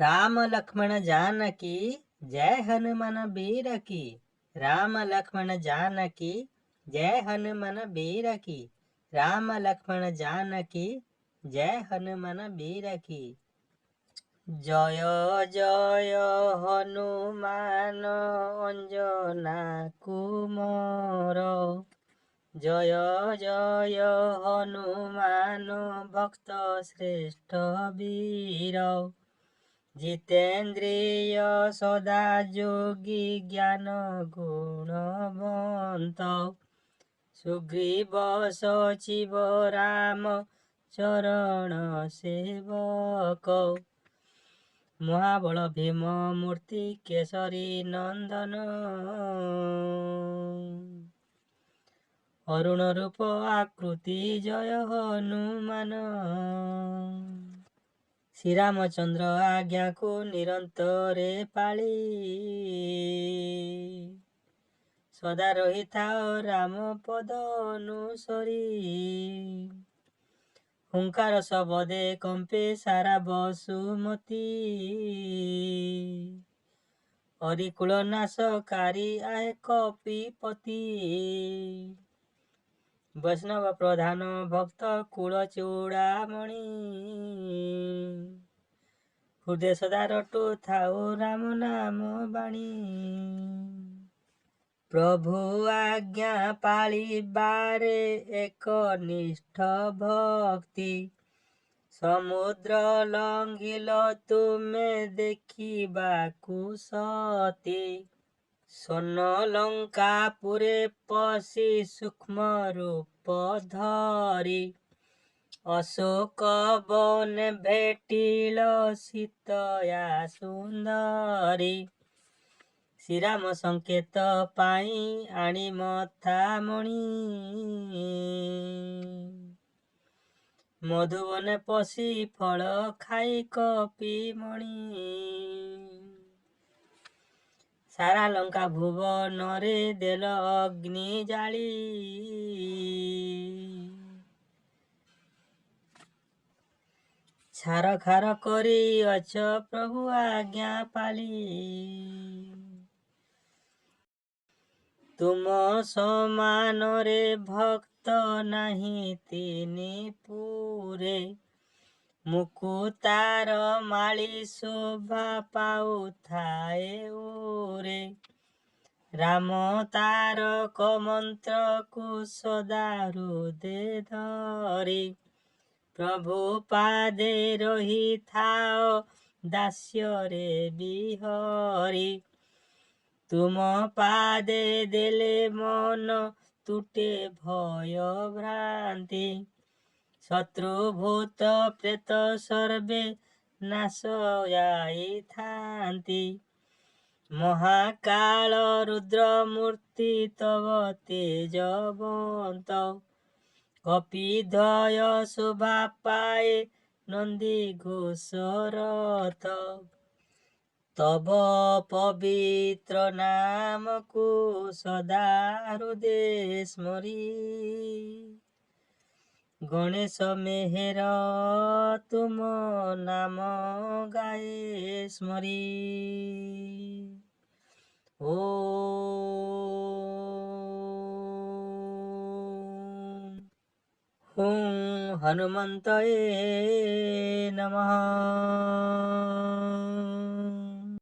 राम लक्ष्मण जानकी जय हनुमान वीर की। राम लक्ष्मण जानकी जय हनुमान वीर की। राम लक्ष्मण जानकी जय हनुमान वीर की। जय जय हनुमान अंजना कुमर। जय जय हनुमान भक्त श्रेष्ठ वीर। जितेन्द्रिय सदा योगी ज्ञान गुणवंत। सुग्रीव सचिव राम चरण सेवक। महाबल भीम मूर्ति केसरी नंदन। अरुण रूप आकृति जय हनुमान। श्री रामचंद्र आज्ञा को निरंतरे पाली। सदा रही थाओ राम पद अनुसरी। हुंकार शब्दे कंपे सारा बसुमती। हरिकुल नाशकारी आए कपिपति। वैष्णव प्रधान भक्त कुल चूड़ामणि। हृदय सदा रटु थाओ राम नाम बाणी। प्रभु आज्ञा पालिबारे एक निष्ठ भक्ति। समुद्र लंघिल तुमे देखिबाकु सती। स्वन लंका पुरे पशि सूक्ष्म रूप धरी। अशोक वन भेटिल सीतया सुंदरी। श्री राम संकेत पाई आणी मथा मणि। मधुवन पशि फल खाई कपि मणि। सारा लंका भुवन रे देल अग्नि जाली। छार खार करी अच प्रभु आज्ञा पाली। तुम समान रे भक्त नहीं तिनि पुरे। मुकुतार माली शोभा पाउथाए उरे। राम तारक मंत्र को सदा हृदय धरी। प्रभु पादे रही थाओ दास्य रे बिहरी। तुम पादे देले मन तुटे भय भ्रांति। शत्रु भूत प्रेत सर्वे नाश जाइथांति। महाकाल रुद्र मूर्ति तव तेजवंत। कपिध्वज शोभा पाए नंदी घोष रथ। तब पवित्र नाम को सदा हृदय स्मरी। गणेश मेहर तुम नाम गाए स्मरी। ओम हनुमंतये नमः।